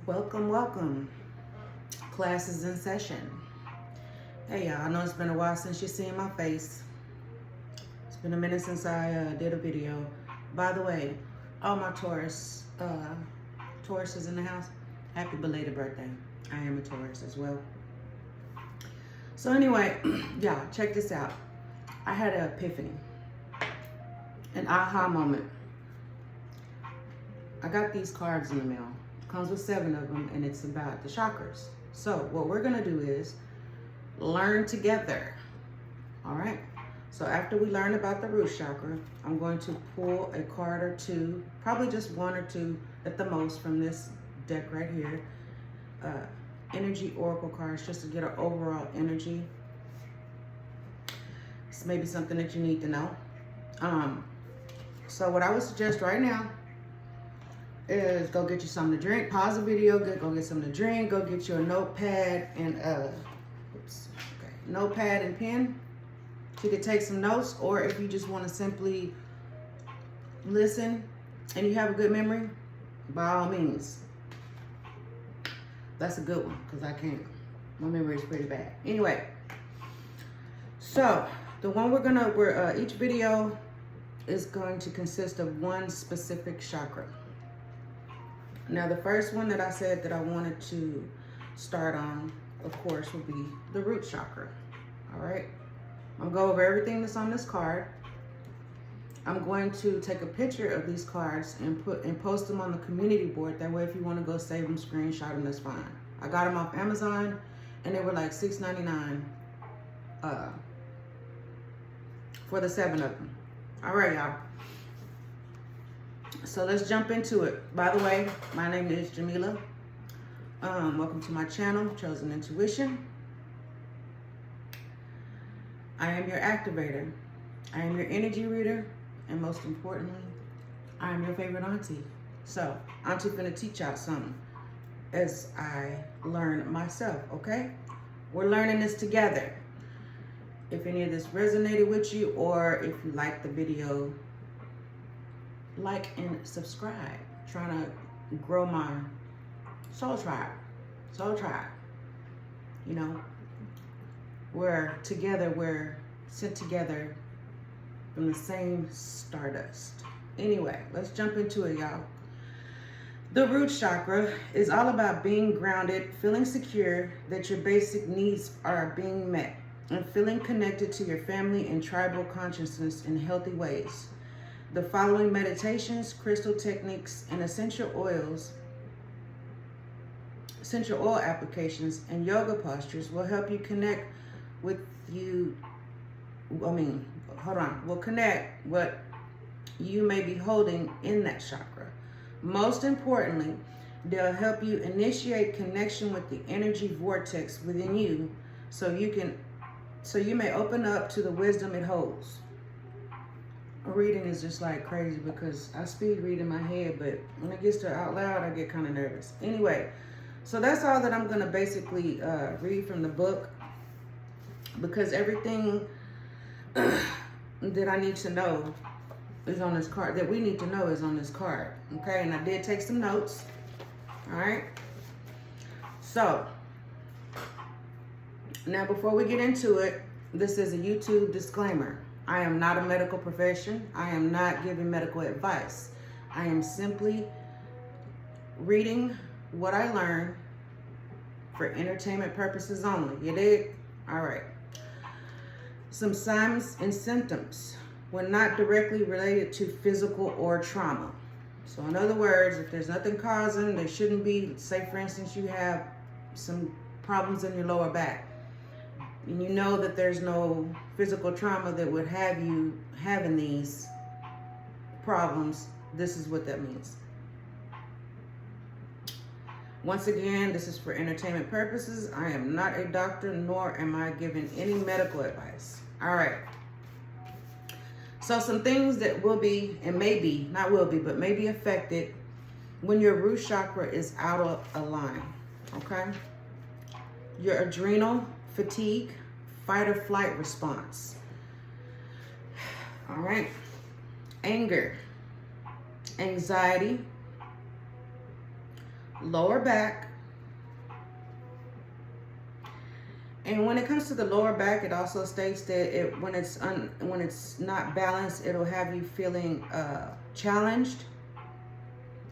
Welcome, welcome. Class is in session. Hey y'all, I know it's been a while since you've seen my face. It's been a minute since I did a video. By the way, all my Tauruses in the house, happy belated birthday. I am a Taurus as well. So anyway, y'all, check this out. I had an epiphany, an aha moment. I got these cards in the mail. Comes with 7 of them, and it's about the chakras. So what we're gonna do is learn together. All right. So after we learn about the root chakra, I'm going to pull a card or two, probably just 1 or 2 at the most from this deck right here. Energy oracle cards, just to get an overall energy. It's maybe something that you need to know. So what I would suggest right now is go get you something to drink. Pause the video, go get something to drink. Go get you a notepad and notepad and pen. You could take some notes, or if you just want to simply listen and you have a good memory, by all means. That's a good one, because I can't. My memory is pretty bad. Anyway, so the one each video is going to consist of one specific chakra. Now, the first one that I said that I wanted to start on, of course, would be the root chakra. All right. I'm going to go over everything that's on this card. I'm going to take a picture of these cards and post them on the community board. That way, if you want to go save them, screenshot them, that's fine. I got them off Amazon, and they were like $6.99 for the 7 of them. All right, y'all. So let's jump into it. By the way, my name is Jamila. Welcome to my channel, Chosen Intuition. I am your activator. I am your energy reader. And most importantly, I am your favorite auntie. So, Auntie finna teach y'all something as I learn myself, okay? We're learning this together. If any of this resonated with you, or if you like the video, like and subscribe. Trying to grow my soul tribe. You know, we're together, we're sent together from the same stardust. Anyway, let's jump into it, y'all. The root chakra is all about being grounded, feeling secure that your basic needs are being met, and feeling connected to your family and tribal consciousness in healthy ways. The following meditations, crystal techniques, and essential oil applications and yoga postures will help you connect with will connect what you may be holding in that chakra. Most importantly, they'll help you initiate connection with the energy vortex within you so you may open up to the wisdom it holds. Reading is just like crazy because I speed read in my head, but when it gets to out loud, I get kind of nervous. Anyway, so that's all that I'm going to basically read from the book, because everything that I need to know is on this card, that we need to know is on this card. Okay, and I did take some notes. All right. So now before we get into it, this is a YouTube disclaimer. I am not a medical profession. I am not giving medical advice. I am simply reading what I learned for entertainment purposes only. You dig? All right. Some signs and symptoms when not directly related to physical or trauma. So in other words, if there's nothing causing, there shouldn't be. Say for instance, you have some problems in your lower back, and you know that there's no physical trauma that would have you having these problems, this is what that means. Once again, this is for entertainment purposes. I am not a doctor, nor am I giving any medical advice. All right. So some things that will be, and maybe, not will be, but may be affected when your root chakra is out of line, okay? Your adrenal fatigue, fight or flight response. All right. Anger, anxiety, lower back. And when it comes to the lower back, it also states that when it's not balanced, it'll have you feeling challenged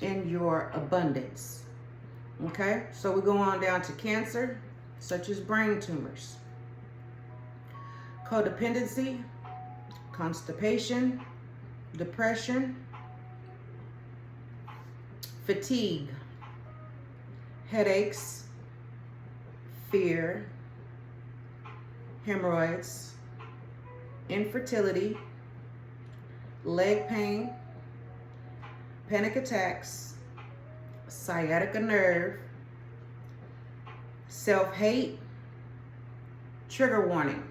in your abundance. Okay, so we go on down to Cancer, such as brain tumors, codependency, constipation, depression, fatigue, headaches, fear, hemorrhoids, infertility, leg pain, panic attacks, sciatica nerve, self-hate, trigger warning,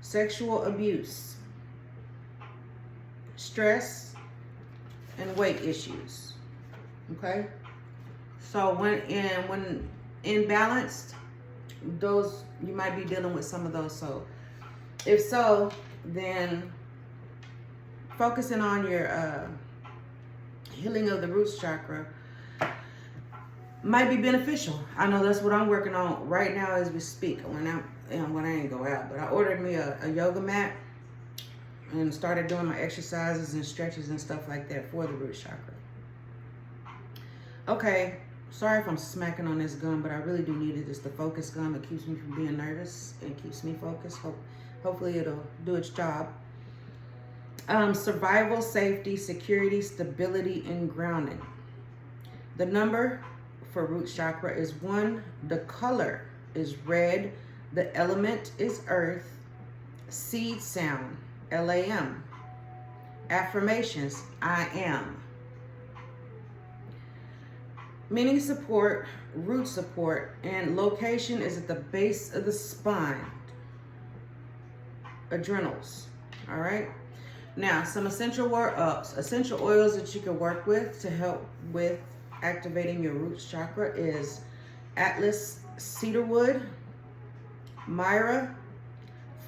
sexual abuse, stress, and weight issues. Okay? So when imbalanced, those, you might be dealing with some of those. So if so, then focusing on your healing of the root chakra might be beneficial. I know that's what I'm working on right now as we speak. When I ain't go out, but I ordered me a yoga mat and started doing my exercises and stretches and stuff like that for the root chakra. Okay, sorry if I'm smacking on this gum, but I really do need it. It's the focus gum. It keeps me from being nervous and keeps me focused. Hopefully it'll do its job. Survival, safety, security, stability, and grounding. The number for root chakra is 1. The color is red. The element is earth. Seed sound, LAM. Affirmations, I am. Meaning support, root support, and location is at the base of the spine. Adrenals, all right? Now, some essential oils that you can work with to help with activating your root chakra is Atlas cedarwood, Myra,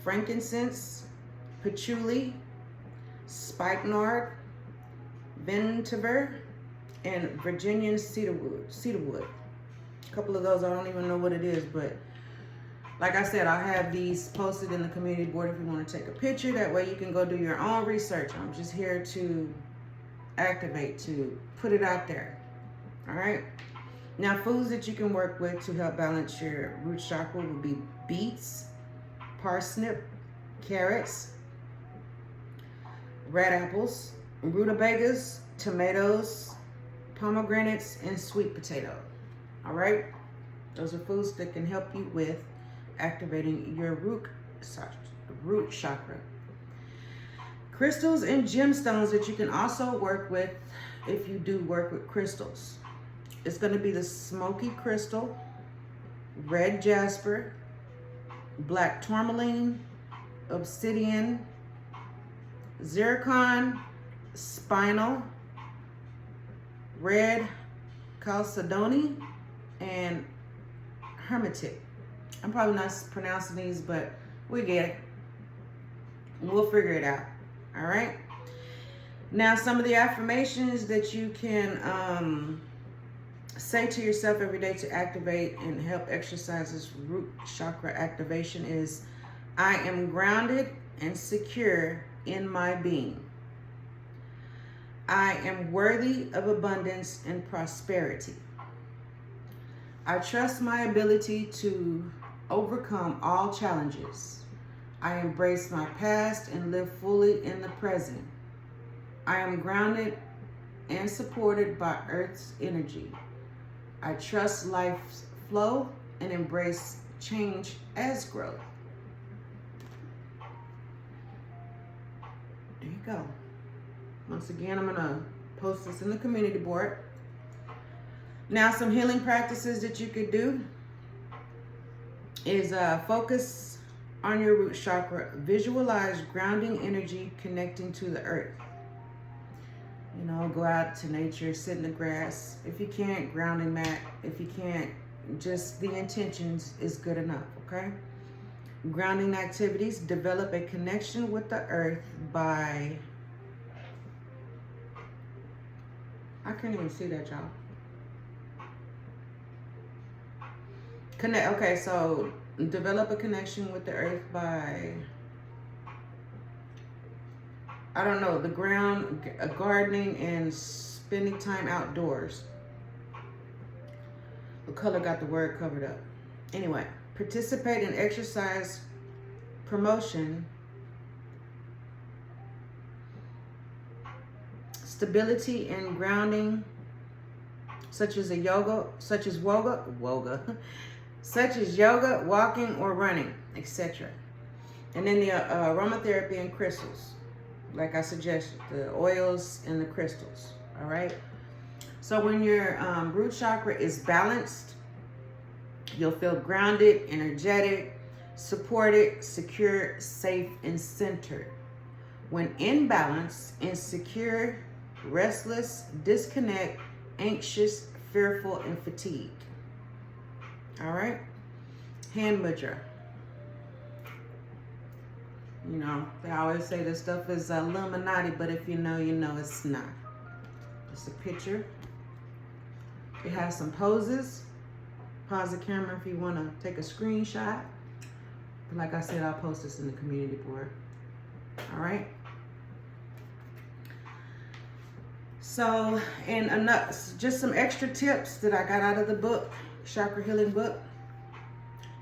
frankincense, patchouli, spikenard, vetiver, and Virginian cedarwood. A couple of those, I don't even know what it is, but like I said, I have these posted in the community board if you want to take a picture. That way you can go do your own research. I'm just here to activate, to put it out there. All right. Now, foods that you can work with to help balance your root chakra would be beets, parsnip, carrots, red apples, rutabagas, tomatoes, pomegranates, and sweet potato. All right, those are foods that can help you with activating your root chakra. Crystals and gemstones that you can also work with if you do work with crystals. It's going to be the smoky crystal, red jasper, black tourmaline, obsidian, zircon, spinel, red chalcedony, and hermetic. I'm probably not pronouncing these, but we get it. We'll figure it out. All right. Now, some of the affirmations that you can say to yourself every day to activate and help exercise this root chakra activation is, I am grounded and secure in my being. I am worthy of abundance and prosperity. I trust my ability to overcome all challenges. I embrace my past and live fully in the present. I am grounded and supported by Earth's energy. I trust life's flow and embrace change as growth. There you go. Once again, I'm gonna post this in the community board. Now, some healing practices that you could do is focus on your root chakra. Visualize grounding energy connecting to the earth. You know, go out to nature, sit in the grass. If you can't, grounding mat. If you can't, just the intentions is good enough, okay? Grounding activities, develop a connection with the earth by, I can't even see that, y'all. Connect. Okay, so develop a connection with the earth by, I don't know, the ground, gardening, and spending time outdoors. The color got the word covered up. Anyway, participate in exercise promotion, stability and grounding, such as yoga, walking or running, etc. And then the aromatherapy and crystals, like I suggested, the oils and the crystals. All right. So when your root chakra is balanced, you'll feel grounded, energetic, supported, secure, safe, and centered. When imbalanced, insecure, restless, disconnect, anxious, fearful, and fatigued. All right? Hand mudra. You know, they always say this stuff is Illuminati, but if you know, you know it's not. It's a picture. It has some poses. Pause the camera if you want to take a screenshot. But like I said, I'll post this in the community board. All right? So, and enough, just some extra tips that I got out of the book, Chakra Healing book.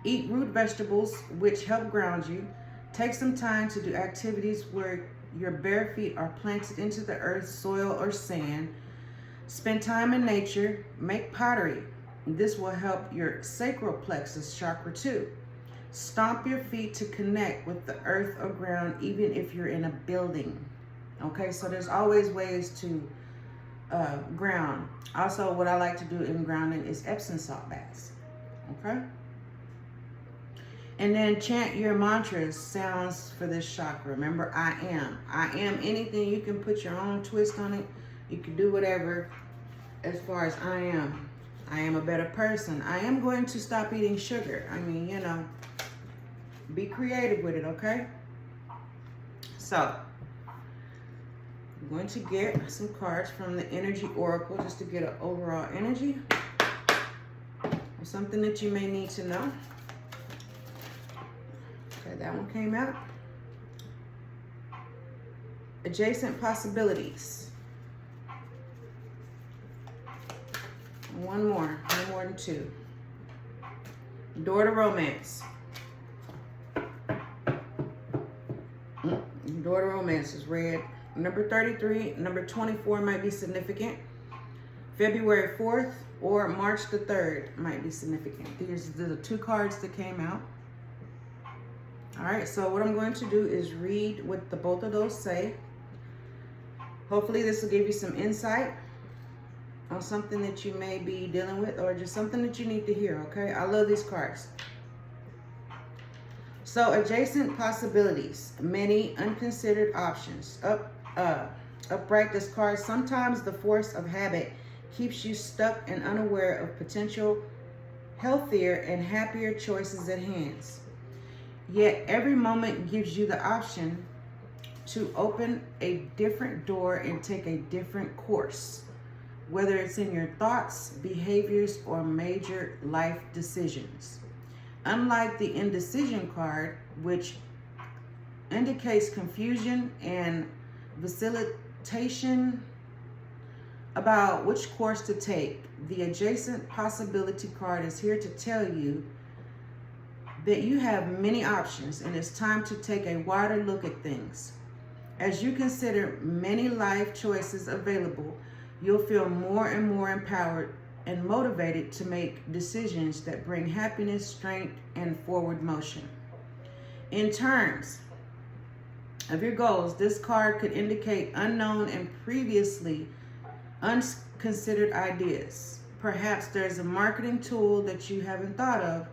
Eat root vegetables, which help ground you. Take some time to do activities where your bare feet are planted into the earth, soil, or sand. Spend time in nature. Make pottery. This will help your sacral plexus chakra too. Stomp your feet to connect with the earth or ground, even if you're in a building. Okay, so there's always ways to ground. Also, what I like to do in grounding is Epsom salt baths. Okay? And then chant your mantras, sounds for this chakra. Remember, I am. I am anything. You can put your own twist on it. You can do whatever as far as I am. I am a better person. I am going to stop eating sugar. I mean, you know, be creative with it, okay? So, I'm going to get some cards from the Energy Oracle just to get an overall energy. Something that you may need to know. Okay, that one came out. Adjacent possibilities. One more, no more than two. Door to romance. Door to romance is red. Number 33, number 24 might be significant. February 4th or March the 3rd might be significant. These are the two cards that came out. All right, so what I'm going to do is read what the both of those say. Hopefully this will give you some insight on something that you may be dealing with or just something that you need to hear, okay? I love these cards. So adjacent possibilities, many unconsidered options. Upright, this card, sometimes the force of habit keeps you stuck and unaware of potential healthier and happier choices at hand. Yet every moment gives you the option to open a different door and take a different course, whether it's in your thoughts, behaviors, or major life decisions. Unlike the indecision card, which indicates confusion and vacillation about which course to take, the adjacent possibility card is here to tell you that you have many options and it's time to take a wider look at things. As you consider many life choices available, you'll feel more and more empowered and motivated to make decisions that bring happiness, strength, and forward motion. In terms of your goals, this card could indicate unknown and previously unconsidered ideas. Perhaps there's a marketing tool that you haven't thought of,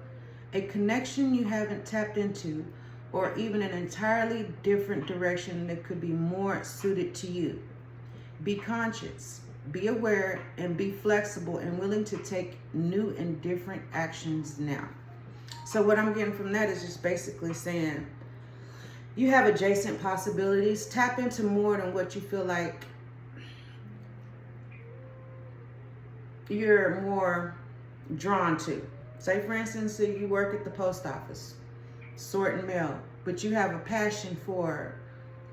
a connection you haven't tapped into, or even an entirely different direction that could be more suited to you. Be conscious, be aware, and be flexible and willing to take new and different actions now. So what I'm getting from that is just basically saying you have adjacent possibilities. Tap into more than what you feel like you're more drawn to. Say, for instance, if you work at the post office, sorting mail, but you have a passion for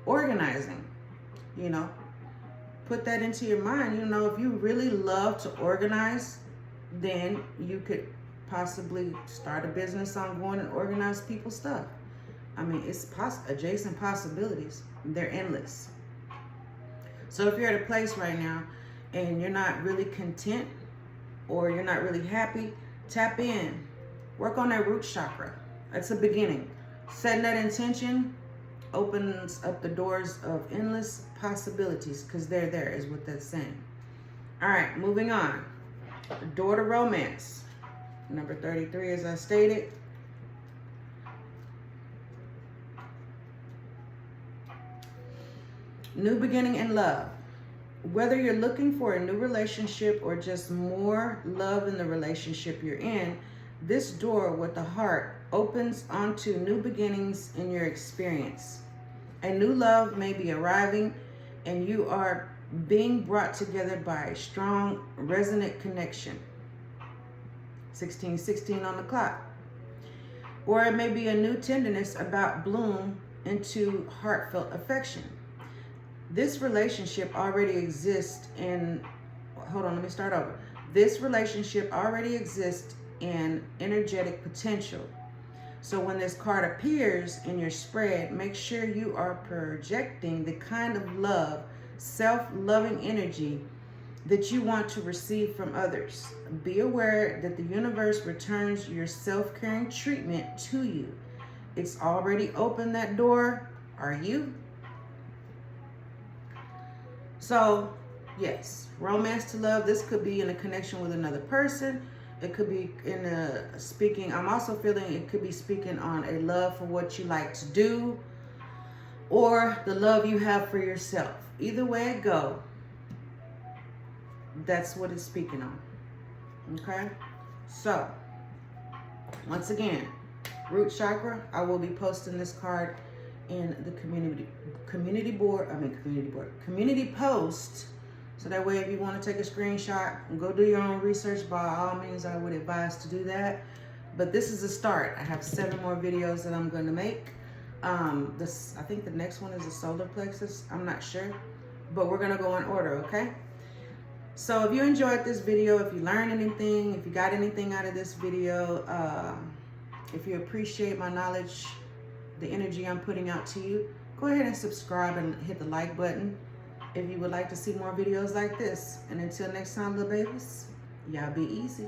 organizing, you know, put that into your mind. You know, if you really love to organize, then you could possibly start a business on going and organize people's stuff. I mean, it's adjacent possibilities. They're endless. So if you're at a place right now and you're not really content or you're not really happy, tap in. Work on that root chakra. That's a beginning. Setting that intention opens up the doors of endless possibilities, because they're there, is what that's saying. All right, moving on. Door to romance. Number 33, as I stated. New beginning in love. Whether you're looking for a new relationship or just more love in the relationship you're in, this door with the heart opens onto new beginnings in your experience. A new love may be arriving and you are being brought together by a strong, resonant connection. 16:16 on the clock. Or it may be a new tenderness about bloom into heartfelt affection. This relationship already exists in, hold on, let me start over. This relationship already exists in energetic potential. So when this card appears in your spread, make sure you are projecting the kind of love, self-loving energy that you want to receive from others. Be aware that the universe returns your self-caring treatment to you. It's already opened that door. Are you? So, yes, romance to love. This could be in a connection with another person. It could be in a speaking. I'm also feeling it could be speaking on a love for what you like to do or the love you have for yourself. Either way it go, that's what it's speaking on. Okay? So, once again, root chakra, I will be posting this card in the community post. So that way, if you want to take a screenshot and go do your own research, by all means, I would advise to do that. But this is a start. I have 7 more videos that I'm going to make. I think the next one is the solar plexus. I'm not sure, but we're going to go in order, okay? So if you enjoyed this video, if you learned anything, if you got anything out of this video, if you appreciate my knowledge, the energy I'm putting out to you, go ahead and subscribe and hit the like button if you would like to see more videos like this. And until next time, little babies, y'all be easy.